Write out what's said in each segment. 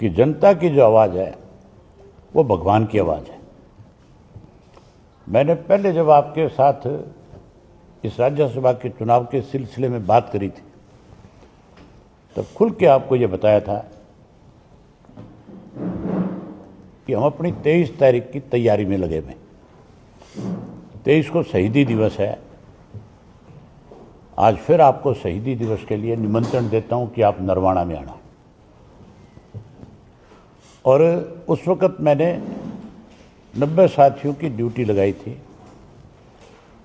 कि जनता की जो आवाज़ है वो भगवान की आवाज़ है। मैंने पहले जब आपके साथ इस राज्यसभा के चुनाव के सिलसिले में बात करी थी तब खुल के आपको ये बताया था कि हम अपनी 23 तारीख की तैयारी में लगे हुए। 23 को शहीदी दिवस है। आज फिर आपको शहीदी दिवस के लिए निमंत्रण देता हूं कि आप नरवाणा में आना। और उस वक्त मैंने 90 साथियों की ड्यूटी लगाई थी।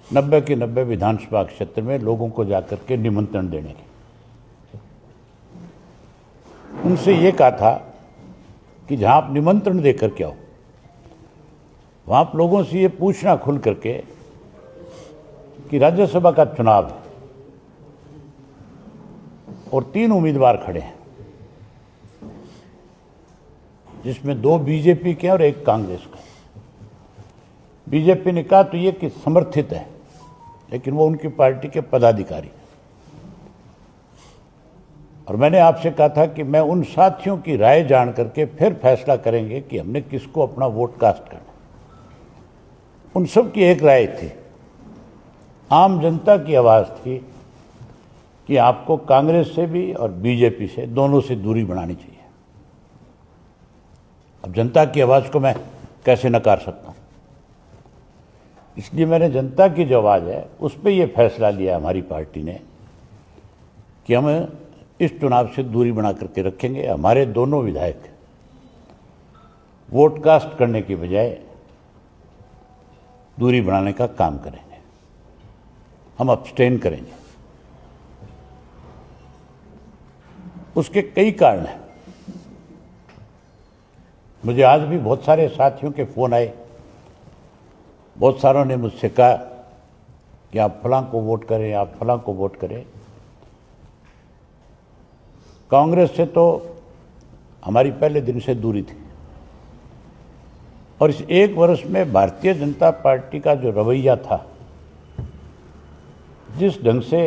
90 के 90 विधानसभा क्षेत्र में लोगों को जाकर के निमंत्रण देने की। उनसे ये कहा था कि जहां आप निमंत्रण देकर के आओ वहां आप लोगों से ये पूछना खुल करके कि राज्यसभा का चुनाव है और 3 उम्मीदवार खड़े हैं, जिसमें 2 बीजेपी के और 1 कांग्रेस का। बीजेपी ने कहा तो ये कि समर्थित है, लेकिन वो उनकी पार्टी के पदाधिकारी। और मैंने आपसे कहा था कि मैं उन साथियों की राय जान करके फिर फैसला करेंगे कि हमने किसको अपना वोट कास्ट करना। उन सब की एक राय थी, आम जनता की आवाज़ थी कि आपको कांग्रेस से भी और बीजेपी से, दोनों से दूरी बनानी चाहिए। अब जनता की आवाज़ को मैं कैसे नकार सकता हूं? इसलिए मैंने जनता की जो आवाज़ है उस पर यह फैसला लिया हमारी पार्टी ने कि हम इस चुनाव से दूरी बना करके रखेंगे। हमारे दोनों विधायक वोट कास्ट करने की बजाय दूरी बनाने का काम करेंगे। हम अब्सटेन करेंगे। उसके कई कारण हैं। मुझे आज भी बहुत सारे साथियों के फोन आए। बहुत सारों ने मुझसे कहा कि आप फलां को वोट करें, आप फलां को वोट करें। कांग्रेस से तो हमारी पहले दिन से दूरी थी और इस 1 वर्ष में भारतीय जनता पार्टी का जो रवैया था, जिस ढंग से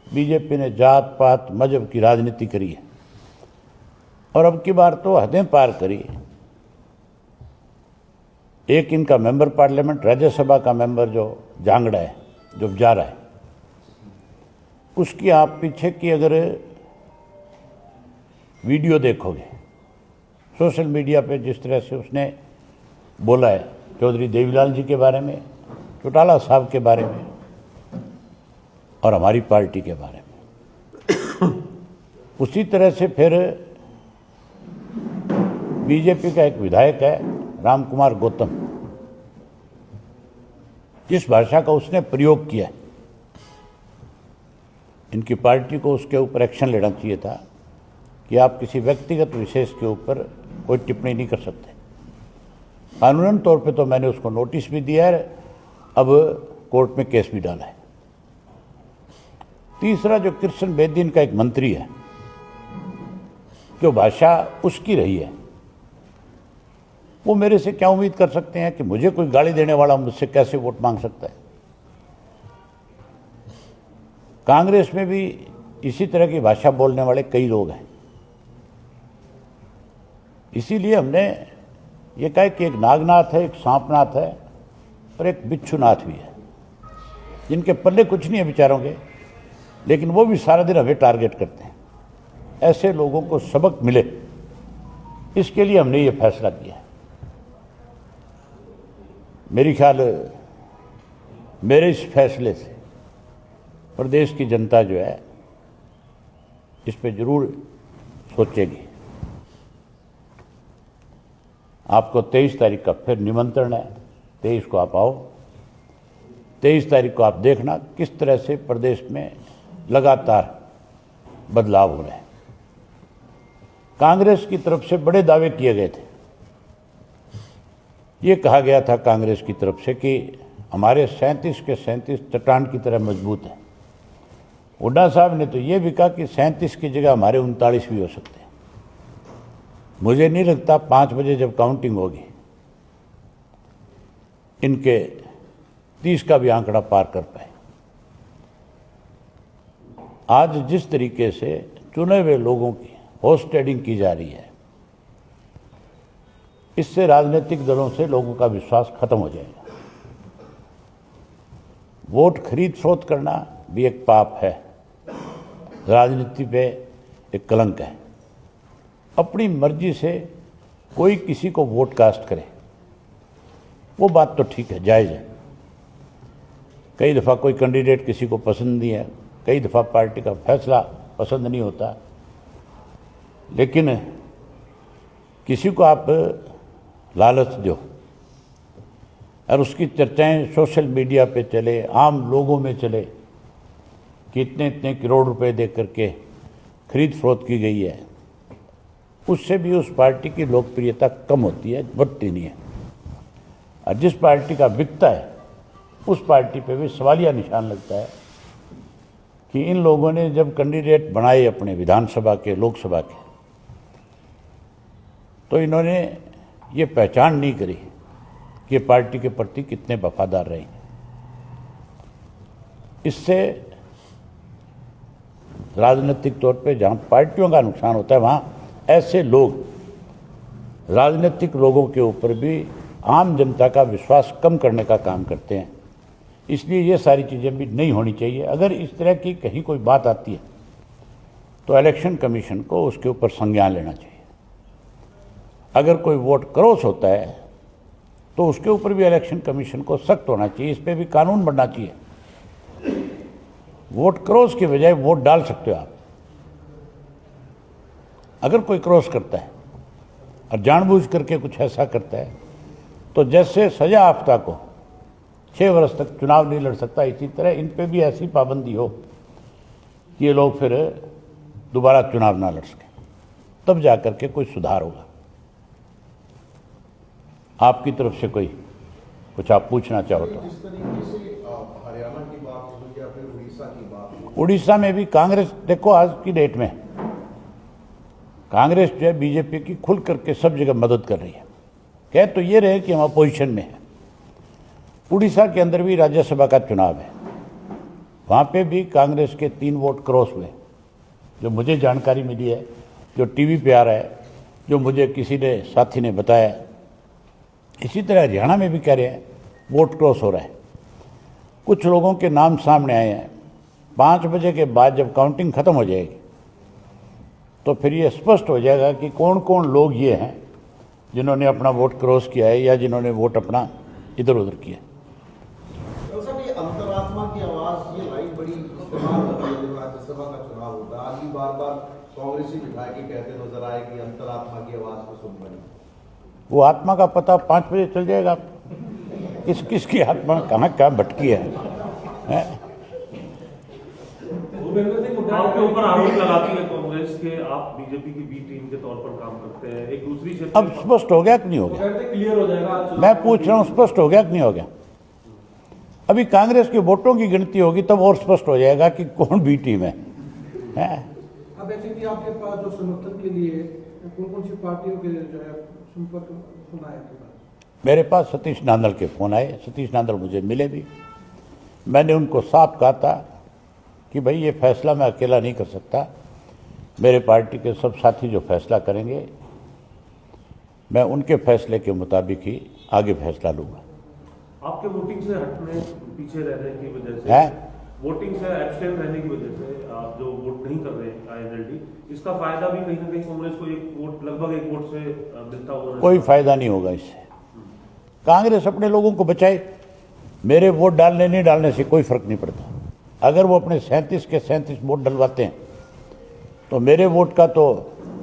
बीजेपी ने जात पात मजहब की राजनीति करी है और अब की बार तो हदें पार करी। एक इनका मेंबर पार्लियामेंट, राज्यसभा का मेंबर जो जांगड़ा है, जो जा रहा है, उसकी आप पीछे की अगर वीडियो देखोगे सोशल मीडिया पे, जिस तरह से उसने बोला है चौधरी देवीलाल जी के बारे में, चौटाला साहब के बारे में और हमारी पार्टी के बारे में, उसी तरह से फिर बीजेपी का एक विधायक है राम कुमार गौतम, जिस भाषा का उसने प्रयोग किया, इनकी पार्टी को उसके ऊपर एक्शन लेना चाहिए था कि आप किसी व्यक्तिगत विशेष के ऊपर कोई टिप्पणी नहीं कर सकते। कानूनन तौर पे तो मैंने उसको नोटिस भी दिया है, अब कोर्ट में केस भी डाला है। तीसरा, जो कृष्ण बेदीन का एक मंत्री है, जो भाषा उसकी रही है, वो मेरे से क्या उम्मीद कर सकते हैं कि मुझे कोई गाली देने वाला मुझसे कैसे वोट मांग सकता है? कांग्रेस में भी इसी तरह की भाषा बोलने वाले कई लोग हैं। इसीलिए हमने ये कहा कि एक नागनाथ है, एक सांपनाथ है और एक बिच्छूनाथ भी है, जिनके पल्ले कुछ नहीं है बेचारों के, लेकिन वो भी सारा दिन हमें टारगेट करते हैं। ऐसे लोगों को सबक मिले, इसके लिए हमने ये फैसला किया है। मेरी ख्याल मेरे इस फैसले से प्रदेश की जनता जो है इस पे जरूर सोचेगी। आपको 23 तारीख का फिर निमंत्रण है। 23 को आप आओ। 23 तारीख को आप देखना किस तरह से प्रदेश में लगातार बदलाव हो रहे हैं। कांग्रेस की तरफ से बड़े दावे किए गए थे। ये कहा गया था कांग्रेस की तरफ से कि हमारे 37 के 37 चट्टान की तरह मजबूत हैं। हुड्डा साहब ने तो ये भी कहा कि 37 की जगह हमारे 39 भी हो सकते हैं। मुझे नहीं लगता 5 बजे जब काउंटिंग होगी इनके 30 का भी आंकड़ा पार कर पाए। आज जिस तरीके से चुने हुए लोगों की हॉर्स ट्रेडिंग की जा रही है, इससे राजनीतिक दलों से लोगों का विश्वास खत्म हो जाएगा। वोट खरीद फरोख्त करना भी एक पाप है, राजनीति पे एक कलंक है। अपनी मर्जी से कोई किसी को वोट कास्ट करे, वो बात तो ठीक है, जायज़ है। कई दफ़ा कोई कैंडिडेट किसी को पसंद नहीं है, कई दफ़ा पार्टी का फैसला पसंद नहीं होता, लेकिन किसी को आप लालच दो और उसकी चर्चाएं सोशल मीडिया पे चले, आम लोगों में चले कि इतने इतने करोड़ रुपए दे करके खरीद फरोख्त की गई है, उससे भी उस पार्टी की लोकप्रियता कम होती है, बढ़ती नहीं है। और जिस पार्टी का बिकता है उस पार्टी पे भी सवालिया निशान लगता है कि इन लोगों ने जब कैंडिडेट बनाए अपने विधानसभा के, लोकसभा के, तो इन्होंने ये पहचान नहीं करी कि पार्टी के प्रति कितने वफादार रहे। इससे राजनीतिक तौर पे जहां पार्टियों का नुकसान होता है, वहां ऐसे लोग राजनीतिक लोगों के ऊपर भी आम जनता का विश्वास कम करने का काम करते हैं। इसलिए ये सारी चीज़ें भी नहीं होनी चाहिए। अगर इस तरह की कहीं कोई बात आती है तो इलेक्शन कमीशन को उसके ऊपर संज्ञान लेना चाहिए। अगर कोई वोट क्रॉस होता है तो उसके ऊपर भी इलेक्शन कमीशन को सख्त होना चाहिए, इस पर भी कानून बनना चाहिए। वोट क्रॉस के बजाय वोट डाल सकते हो आप। अगर कोई क्रॉस करता है और जानबूझ करके कुछ ऐसा करता है तो जैसे सजा याफ्ता को 6 वर्ष तक चुनाव नहीं लड़ सकता, इसी तरह इन पे भी ऐसी पाबंदी हो कि ये लोग फिर दोबारा चुनाव ना लड़ सकें, तब जाकर के कोई सुधार होगा। आपकी तरफ से कोई कुछ आप पूछना चाहो तो। जिस तरीके से हरियाणा की बात हुई या फिर उड़ीसा की बात, उड़ीसा में भी कांग्रेस, देखो आज की डेट में कांग्रेस जो है बीजेपी की खुल करके सब जगह मदद कर रही है। कह तो ये रहे कि हम अपोजिशन में हैं। उड़ीसा के अंदर भी राज्यसभा का चुनाव है, वहाँ पे भी कांग्रेस के 3 वोट क्रॉस हुए, जो मुझे जानकारी मिली है, जो टीवी पे आ रहा है, जो मुझे किसी ने साथी ने बताया। इसी तरह हरियाणा में भी कह रहे हैं वोट क्रॉस हो रहा है। कुछ लोगों के नाम सामने आए हैं। 5 बजे के बाद जब काउंटिंग खत्म हो जाएगी तो फिर ये स्पष्ट हो जाएगा कि कौन कौन लोग ये हैं जिन्होंने अपना वोट क्रॉस किया है या जिन्होंने वोट अपना इधर उधर किया। ये अंतरात्मा की आवाज, ये लाइन बड़ी इस्तेमाल होती है जब राज्यसभा का चुनाव होता है। आज भी बार बार कांग्रेसी विधायक कहते नजर आए कि अंतरात्मा की आवाज को सुन पाए। वो आत्मा का पता 5 बजे चल जाएगा। किस किस की आत्मा कहाँ कहाँ भटकी है? आपके ऊपर आरोप लगाती है कांग्रेस के, आप बीजेपी की बी टीम के तौर पर काम करते हैं। एक दूसरी क्षेत्र अब स्पष्ट हो गया कि नहीं हो गया? क्लियर हो जाएगा। मैं पूछ रहा हूँ, स्पष्ट हो गया कि नहीं हो गया? अभी कांग्रेस के वोटों की गिनती होगी तब और स्पष्ट हो जाएगा कि कौन बी टीम है। अब ऐसे कि आपके पास जो समर्थन के लिए कौन कौन सी पार्टियों के जो है संपर्क होना है? मेरे पास सतीश नांदल के फ़ोन आए। सतीश नांदल मुझे मिले भी। मैंने उनको साफ कहा था कि भाई ये फैसला मैं अकेला नहीं कर सकता, मेरे पार्टी के सब साथी जो फैसला करेंगे मैं उनके फैसले के मुताबिक ही आगे फैसला लूँगा। आपके वोटिंग से हटने, पीछे रहने की वजह से, वोटिंग से एब्सटेन रहने की वजह से आप जो वोट नहीं कर रहे INLD, इसका फायदा भी कहीं ना कहीं कांग्रेस को एक वोट, लगभग 1 वोट से मिलता हुआ। कोई फायदा नहीं होगा इससे। कांग्रेस अपने लोगों को बचाए। मेरे वोट डालने नहीं डालने से कोई फर्क नहीं पड़ता। अगर वो अपने 37 के 37 वोट डलवाते हैं तो मेरे वोट का तो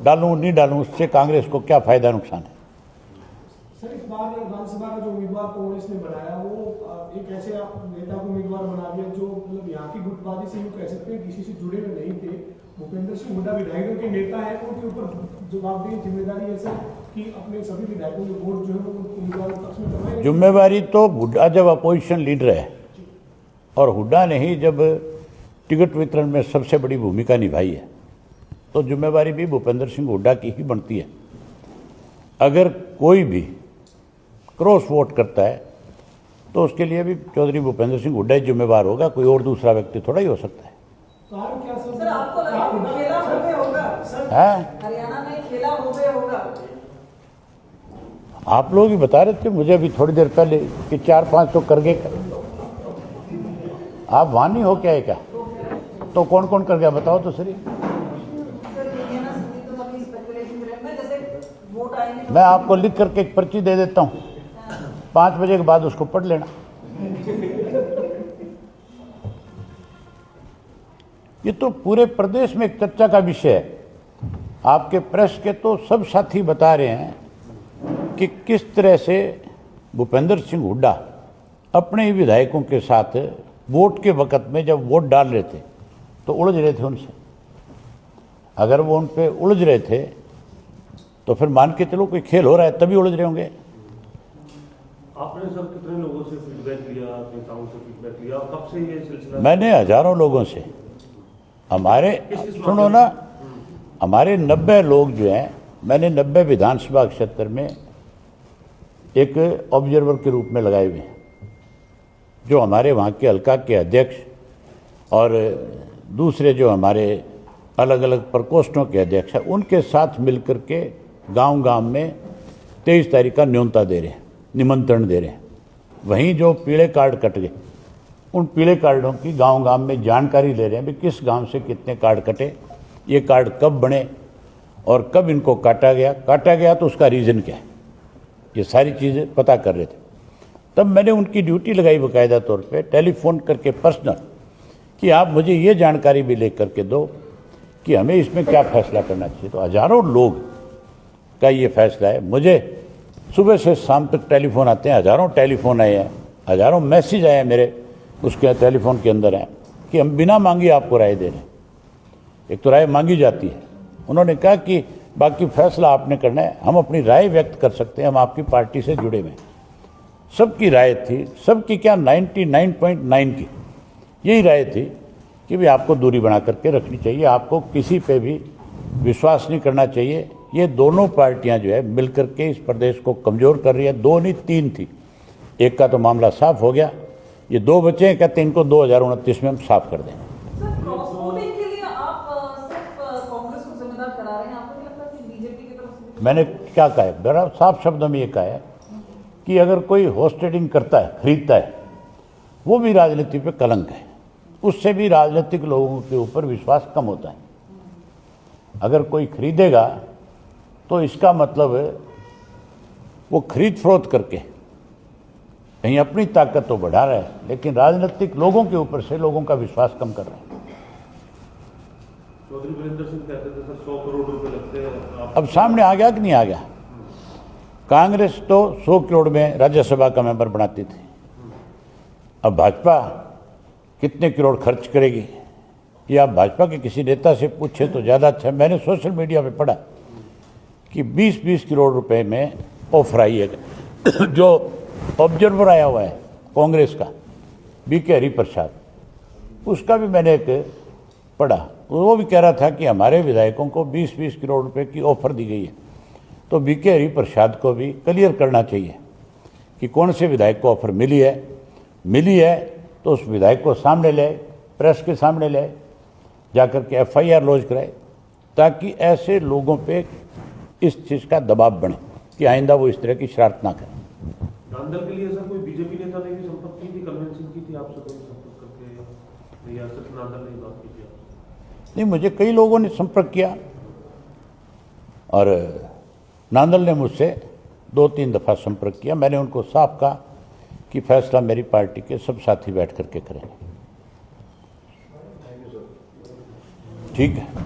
डालूं नहीं डालूं उससे कांग्रेस को क्या फायदा नुकसान है? सर, इस बार विधानसभा का जो उम्मीदवार कांग्रेस ने बनाया वो एक ऐसे नेता को उम्मीदवार बना दिया जो मतलब यहाँ की गुटबाजी से कह सकते हैं किसी से जुड़े हुए नहीं थे। भूपेंद्र सिंह हुड्डा विधायकों के नेता है, उनके ऊपर जवाबदेही जिम्मेदारी है सर कि अपने सभी विधायकों के वोट जो है वो उम्मीदवारों पक्ष में करवाएं। जिम्मेवारी तो हुड्डा जब अपोजिशन लीडर है और हुड्डा ने ही जब टिकट वितरण में सबसे बड़ी भूमिका निभाई है तो जिम्मेवारी भी भूपेंद्र सिंह हुड्डा की ही बनती है। अगर कोई भी क्रॉस वोट करता है तो उसके लिए भी चौधरी भूपेंद्र सिंह हुड्डा ही जिम्मेवार होगा, कोई और दूसरा व्यक्ति थोड़ा ही हो सकता है। कारण क्या सर, आपको लगा है? हरियाणा में खेला होगा। आप लोग ही बता रहे थे मुझे अभी थोड़ी देर पहले कि 4-5 तो कर गए। आप वहां नहीं हो क्या है क्या? तो कौन कौन कर गया बताओ तो सही। मैं आपको लिख करके एक पर्ची दे देता हूं, 5 बजे के बाद उसको पढ़ लेना। ये तो पूरे प्रदेश में एक चर्चा का विषय है। आपके प्रेस के तो सब साथी बता रहे हैं कि किस तरह से भूपेंद्र सिंह हुड्डा अपने ही विधायकों के साथ वोट के वक्त में जब वोट डाल रहे थे तो उलझ रहे थे उनसे। अगर वो उन पे उलझ रहे थे तो फिर मान के चलो कोई खेल हो रहा है तभी उलझ रहे होंगे। आपने सर कितने लोगों से फीडबैक लिया, नेताओं से फीडबैक लिया, कब से ये सिलसिला? मैंने हजारों लोगों से, हमारे सुनो ना, हमारे 90 लोग जो हैं, मैंने 90 विधानसभा क्षेत्र में एक ऑब्जर्वर के रूप में लगाए हुए हैं, जो हमारे वहाँ के हल्का के अध्यक्ष और दूसरे जो हमारे अलग अलग प्रकोष्ठों के अध्यक्ष हैं, उनके साथ मिलकर के गांव-गांव में 23 तारीख का न्योता दे रहे हैं, निमंत्रण दे रहे हैं। वहीं जो पीले कार्ड कट गए, उन पीले कार्डों की गांव-गांव में जानकारी ले रहे हैं भी किस गांव से कितने कार्ड कटे, ये कार्ड कब बने और कब इनको काटा गया तो उसका रीज़न क्या है, ये सारी चीज़ें पता कर रहे थे। तब मैंने उनकी ड्यूटी लगाई बाकायदा तौर पे, टेलीफोन करके पर्सनल, कि आप मुझे ये जानकारी भी ले करके दो कि हमें इसमें क्या फैसला करना चाहिए। तो हजारों लोग का ये फैसला है। मुझे सुबह से शाम तक टेलीफोन आते हैं, हजारों टेलीफोन आए हैं, हजारों मैसेज आए हैं मेरे उसके टेलीफोन के अंदर हैं कि हम बिना मांगी आपको राय दे रहे हैं। एक तो राय मांगी जाती है, उन्होंने कहा कि बाकी फैसला आपने करना है, हम अपनी राय व्यक्त कर सकते हैं, हम आपकी पार्टी से जुड़े हुए हैं। सबकी राय थी, सबकी क्या 99.9 की यही राय थी कि भाई आपको दूरी बना करके रखनी चाहिए, आपको किसी पे भी विश्वास नहीं करना चाहिए। ये दोनों पार्टियां जो है मिलकर के इस प्रदेश को कमज़ोर कर रही है। 2 नहीं 3 थी, एक का तो मामला साफ हो गया, ये 2 बचे हैं, कहते हैं इनको 2029 में हम साफ कर दें। मैंने क्या कहा है, बड़ा साफ शब्दों में ये कहा है कि अगर कोई हॉर्स ट्रेडिंग करता है, खरीदता है, वो भी राजनीति पे कलंक है, उससे भी राजनीतिक लोगों के ऊपर विश्वास कम होता है। अगर कोई खरीदेगा तो इसका मतलब वो खरीद फरोख्त करके कहीं अपनी ताकत तो बढ़ा रहा है, लेकिन राजनीतिक लोगों के ऊपर से लोगों का विश्वास कम कर रहा है। चौधरी वीरेंद्र सिंह कहते थे सर 100 करोड़ रुपए लगते हैं। अब सामने आ गया कि नहीं आ गया? कांग्रेस तो 100 करोड़ में राज्यसभा का मेंबर बनाती थी, अब भाजपा कितने करोड़ खर्च करेगी ये आप भाजपा के किसी नेता से पूछे तो ज़्यादा अच्छा। मैंने सोशल मीडिया पे पढ़ा कि 20-20 करोड़ रुपए में ऑफर आई है। जो ऑब्जर्वर आया हुआ है कांग्रेस का बीके हरिप्रसाद, उसका भी मैंने एक पढ़ा, वो भी कह रहा था कि हमारे विधायकों को 20-20 करोड़ रुपए की ऑफर दी गई है। तो बीके हरिप्रसाद को भी क्लियर करना चाहिए कि कौन से विधायक को ऑफर मिली है तो उस विधायक को सामने ले, प्रेस के सामने ले जाकर के FIR लॉन्च कराए, ताकि ऐसे लोगों पे इस चीज़ का दबाव बने कि आइंदा वो इस तरह की शरारत ना करें। नांदल के लिए सर कोई बीजेपी नेता ने भी संपर्क की थी, कन्वेंशन की थी आपसे कोई संपर्क करके, या सिर्फ नांदल ने बात की थी? नहीं, मुझे कई लोगों ने संपर्क किया और नांदल ने मुझसे 2-3 दफ़ा संपर्क किया। मैंने उनको साफ कहा कि फैसला मेरी पार्टी के सब साथी बैठ करके करेंगे। ठीक है।